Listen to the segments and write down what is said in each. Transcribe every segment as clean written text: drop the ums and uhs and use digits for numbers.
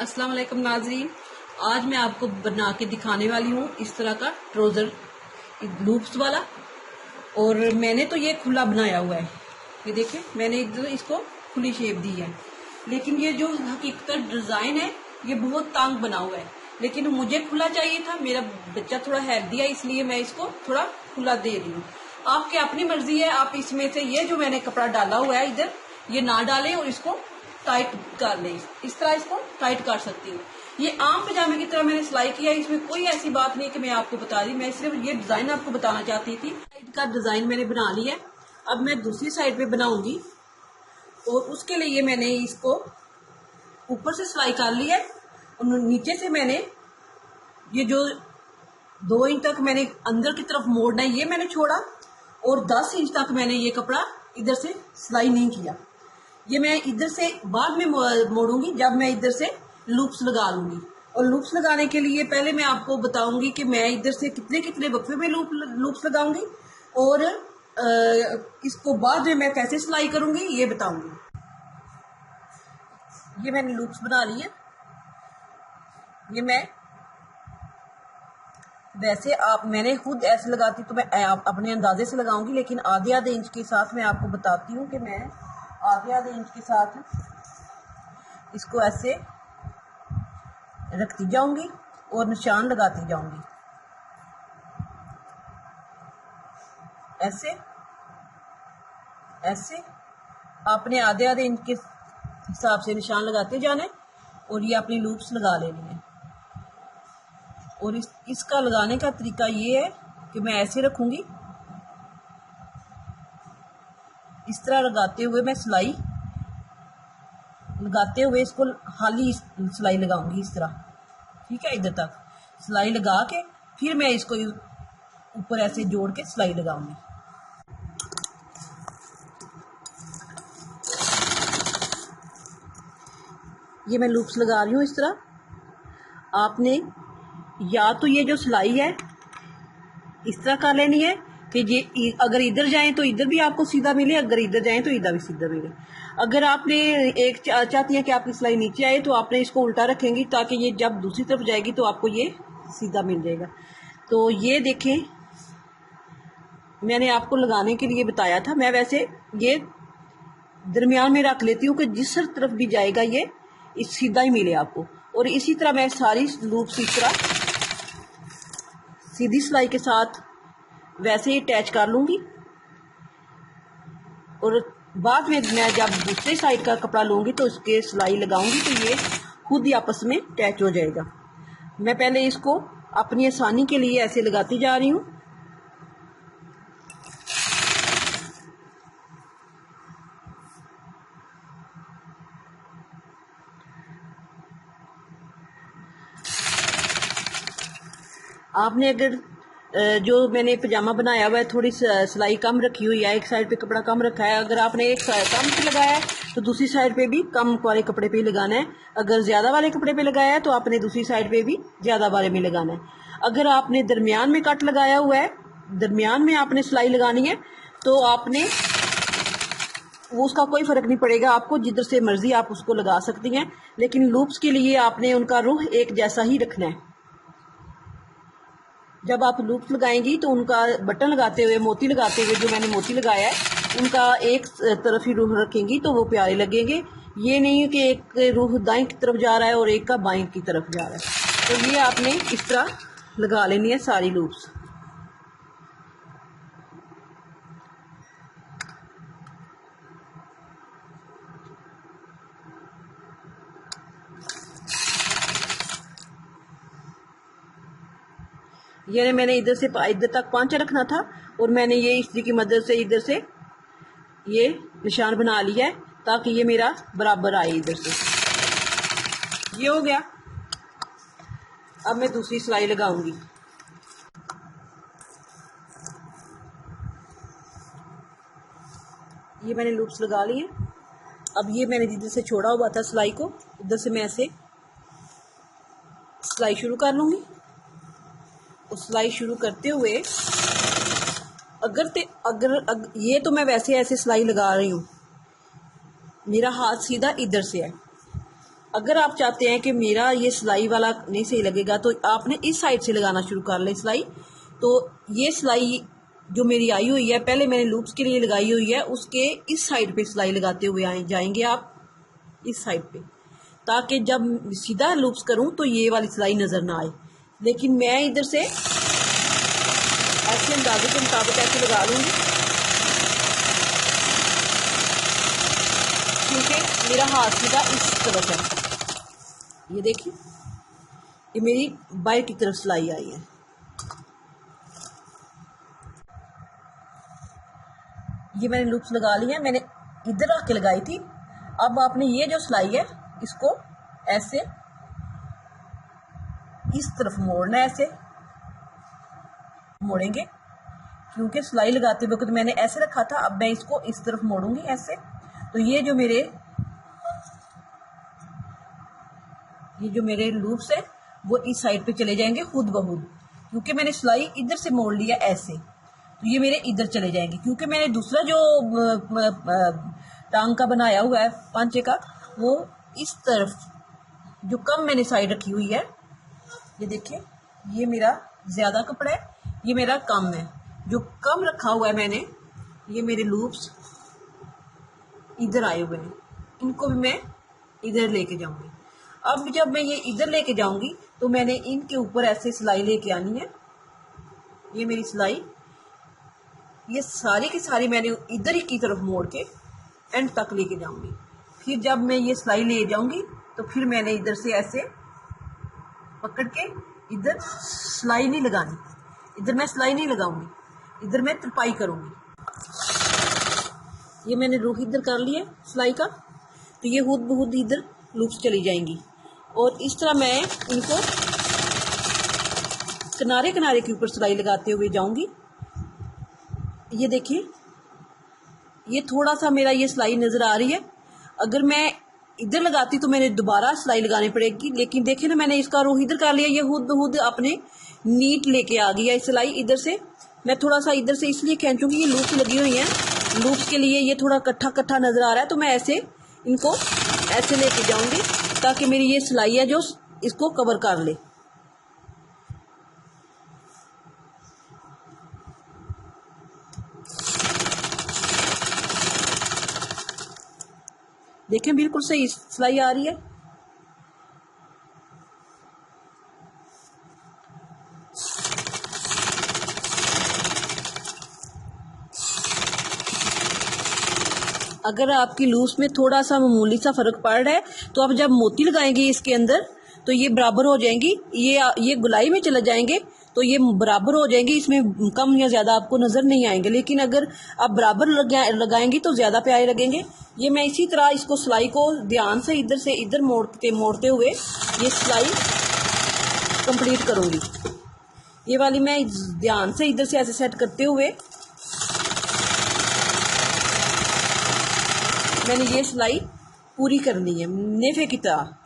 अस्सलाम वालेकुम नाज़रीन, आज मैं आपको बना के दिखाने वाली हूँ इस तरह का ट्राउज़र लूप्स वाला। और मैंने तो ये खुला बनाया हुआ है, ये देखिए मैंने इधर इसको खुली शेप दी है, लेकिन ये जो हकीकत डिज़ाइन है ये बहुत तंग बना हुआ है, लेकिन मुझे खुला चाहिए था। मेरा बच्चा थोड़ा हेल्दी है इसलिए मैं इसको थोड़ा खुला दे रही हूँ। आपकी अपनी मर्जी है, आप इसमें से ये जो मैंने कपड़ा डाला हुआ है इधर ये ना डालें और इसको टाइट कर लें। इस तरह इसको टाइट कर सकती हूँ। ये आम पजामे की तरह मैंने सिलाई किया है, इसमें कोई ऐसी बात नहीं कि मैं आपको बता दी, मैं सिर्फ ये डिजाइन आपको बताना चाहती थी। साइड का डिजाइन मैंने बना लिया है, अब मैं दूसरी साइड पे बनाऊंगी और उसके लिए मैंने इसको ऊपर से सिलाई कर ली है और नीचे से मैंने ये जो 2 इंच तक मैंने अंदर की तरफ मोड़ना है ये मैंने छोड़ा और 10 इंच तक मैंने ये कपड़ा इधर से सिलाई नहीं किया। ये मैं इधर से बाद में मोड़ूंगी जब मैं इधर से लूप्स लगा लूंगी। और लूप्स लगाने के लिए पहले मैं आपको बताऊंगी कि मैं इधर से कितने कितने वक्फे में लूप्स लगाऊंगी और इसको बाद में मैं कैसे सिलाई करूंगी ये बताऊंगी। ये मैंने लूप्स बना ली है। ये मैं वैसे मैंने खुद ऐसे लगाती तो मैं अपने अंदाजे से लगाऊंगी, लेकिन आधे आधे इंच के साथ मैं आपको बताती हूँ कि मैं आधे इंच के साथ इसको ऐसे रखती जाऊंगी और निशान लगाती जाऊंगी। ऐसे ऐसे आपने आधे इंच के हिसाब से निशान लगाते जाने और ये अपनी लूप्स लगा लेनी है। और इसका लगाने का तरीका ये है कि मैं ऐसे रखूंगी, इस तरह लगाते हुए मैं सिलाई लगाते हुए इसको खाली सिलाई लगाऊंगी इस तरह, ठीक है। इधर तक सिलाई लगा के फिर मैं इसको ऊपर ऐसे जोड़ के सिलाई लगाऊंगी। ये मैं लूप्स लगा रही हूँ इस तरह। आपने या तो ये जो सिलाई है इस तरह कर लेनी है कि ये अगर इधर जाएं तो इधर भी आपको सीधा मिले, अगर इधर जाएं तो इधर भी सीधा मिले। अगर आपने एक चाहती है कि आपकी सिलाई नीचे आए तो आपने इसको उल्टा रखेंगी ताकि ये जब दूसरी तरफ जाएगी तो आपको ये सीधा मिल जाएगा। तो ये देखें मैंने आपको लगाने के लिए बताया था। मैं वैसे ये दरमियान में रख लेती हूँ कि जिस तरफ भी जाएगा ये इस सीधा ही मिले आपको। और इसी तरह मैं सारी लूप्स इस तरह सीधी सिलाई के साथ वैसे ही अटैच कर लूंगी और बाद में मैं जब दूसरी साइड का कपड़ा लूंगी तो उसके सिलाई लगाऊंगी तो ये खुद ही आपस में अटैच हो जाएगा। मैं पहले इसको अपनी आसानी के लिए ऐसे लगाती जा रही हूँ। आपने अगर जो मैंने पजामा बनाया हुआ है थोड़ी सिलाई कम रखी हुई है, एक साइड पे कपड़ा कम रखा है, अगर आपने एक साइड कम पे लगाया है तो दूसरी साइड पे भी कम वाले कपड़े पे ही लगाना है। अगर ज़्यादा वाले कपड़े पे लगाया है तो आपने दूसरी साइड पे भी ज़्यादा वाले में लगाना है। अगर आपने दरमियान में कट लगाया हुआ है, दरमियान में आपने सिलाई लगानी है तो आपने वो उसका कोई फ़र्क नहीं पड़ेगा, आपको जिधर से मर्जी आप उसको लगा सकती हैं, लेकिन लूप्स के लिए आपने उनका रुख एक जैसा ही रखना है। जब आप लूप्स लगाएंगी तो उनका बटन लगाते हुए मोती लगाते हुए जो मैंने मोती लगाया है उनका एक तरफ ही रुख रखेंगी तो वो प्यारे लगेंगे। ये नहीं है कि एक रुख दाएं की तरफ जा रहा है और एक का बाएं की तरफ जा रहा है। तो ये आपने इस तरह लगा लेनी है सारी लूप्स। ये मैंने इधर से इधर तक पांचा रखना था और मैंने ये इस्त्री की मदद से इधर से ये निशान बना लिया है ताकि ये मेरा बराबर आए इधर से। ये हो गया। अब मैं दूसरी सिलाई लगाऊंगी। ये मैंने लूप्स लगा लिए। अब ये मैंने जिधर से छोड़ा हुआ था सिलाई को उधर से मैं ऐसे सिलाई शुरू कर लूंगी। सिलाई शुरू करते हुए अगर ये तो मैं वैसे ऐसे सिलाई लगा रही हूँ, मेरा हाथ सीधा इधर से है अगर आप चाहते हैं कि मेरा ये सिलाई वाला नहीं सही लगेगा तो आपने इस साइड से लगाना शुरू कर ले सिलाई। तो ये सिलाई जो मेरी आई हुई है, पहले मैंने लूप्स के लिए लगाई हुई है, उसके इस साइड पे सिलाई लगाते हुए जाएंगे आप इस साइड पे, ताकि जब सीधा लूप्स करूं तो ये वाली सिलाई नजर ना आए। लेकिन मैं इधर से ऐसे अंदाजे के मुताबिक ऐसे लगा लूंगी, क्योंकि मेरा हाथ सीधा इस तरफ है। ये देखिए, ये मेरी बाहर की तरफ सिलाई आई है। ये मैंने लूप्स लगा ली है, मैंने इधर रख के लगाई थी। अब आपने ये जो सिलाई है इसको ऐसे इस तरफ मोड़ना है, ऐसे मोड़ेंगे, क्योंकि सिलाई लगाते वक्त तो मैंने ऐसे रखा था, अब मैं इसको इस तरफ मोड़ूंगी ऐसे। तो ये जो मेरे लूप्स है वो इस साइड पे चले जाएंगे खुद ब खुद, क्योंकि मैंने सिलाई इधर से मोड़ लिया ऐसे, तो ये मेरे इधर चले जाएंगे। क्योंकि मैंने दूसरा जो टांग का बनाया हुआ है पांचे का, वो इस तरफ जो कम मैंने साइड रखी हुई है, ये देखिए, ये मेरा ज्यादा कपड़ा है, ये मेरा कम है। जो कम रखा हुआ है मैंने, ये मेरे लूप्स इधर आए हुए हैं, इनको भी मैं इधर लेके जाऊंगी। अब जब मैं ये इधर लेके जाऊंगी तो मैंने इनके ऊपर ऐसे सिलाई लेके आनी है। ये मेरी सिलाई, ये सारी की सारी मैंने इधर ही की तरफ मोड़ के एंड तक लेके जाऊंगी। फिर जब मैं ये सिलाई ले जाऊंगी तो फिर मैंने इधर से ऐसे पकड़ के, इधर सिलाई नहीं लगानी, इधर मैं सिलाई नहीं लगाऊंगी, इधर मैं तुरपाई करूंगी। ये मैंने रुख इधर कर लिया सिलाई का, तो ये खुद ब खुद इधर लूप्स चली जाएंगी। और इस तरह मैं इनको किनारे किनारे के ऊपर सिलाई लगाते हुए जाऊंगी। ये देखिए, ये थोड़ा सा मेरा ये सिलाई नजर आ रही है। अगर मैं इधर लगाती तो मैंने दोबारा सिलाई लगानी पड़ेगी, लेकिन देखिए ना, मैंने इसका रुख इधर कर लिया, ये खुद ब खुद अपने नीट लेके आ गई है सिलाई इधर से। मैं थोड़ा सा इधर से इसलिए खींचूंगी, ये लूप्स लगी हुई हैं, लूप्स के लिए ये थोड़ा कट्ठा कट्ठा नजर आ रहा है, तो मैं ऐसे इनको ऐसे लेके जाऊंगी ताकि मेरी ये सिलाई है जो इसको कवर कर ले। देखें, बिल्कुल सही सिलाई आ रही है। अगर आपकी लूप्स में थोड़ा सा मामूली सा फर्क पड़ रहा है तो आप जब मोती लगाएंगे इसके अंदर तो ये बराबर हो जाएंगी, ये गुलाई में चले जाएंगे तो ये बराबर हो जाएंगे, इसमें कम या ज्यादा आपको नजर नहीं आएंगे। लेकिन अगर आप बराबर लगाएंगे तो ज्यादा प्यारे लगेंगे। ये मैं इसी तरह इसको सिलाई को ध्यान से इधर मोड़ते हुए ये सिलाई कंप्लीट करूंगी। ये वाली मैं ध्यान से इधर से ऐसे सेट करते हुए मैंने ये सिलाई पूरी करनी है नेफे की तरह।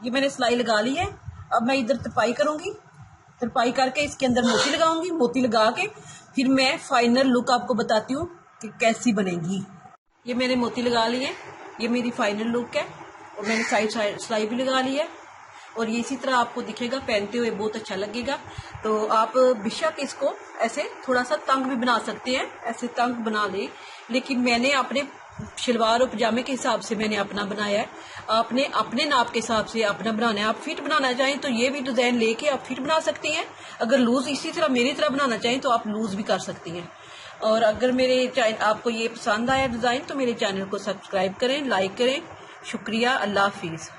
ये मैंने सिलाई लगा ली है। अब मैं इधर तरपाई करूंगी, तरपाई करके इसके अंदर मोती लगाऊंगी। मोती लगा के फिर मैं फाइनल लुक आपको बताती हूँ कि कैसी बनेगी। ये मैंने मोती लगा लिए, ये मेरी फाइनल लुक है और मैंने साइड सिलाई भी लगा ली है और ये इसी तरह आपको दिखेगा, पहनते हुए बहुत अच्छा लगेगा। तो आप बेशक इसको ऐसे थोड़ा सा तंग भी बना सकते हैं, ऐसे तंग बना ले, लेकिन मैंने अपने शलवार और पजामे के हिसाब से मैंने अपना बनाया है। आपने अपने नाप के हिसाब से अपना बनाना है। आप फिट बनाना चाहें तो ये भी डिजाइन लेके आप फिट बना सकती हैं। अगर लूज इसी तरह मेरी तरह बनाना चाहें तो आप लूज भी कर सकती हैं। और अगर मेरे आपको ये पसंद आया डिजाइन तो मेरे चैनल को सब्सक्राइब करें, लाइक करें। शुक्रिया, अल्लाह हाफिज।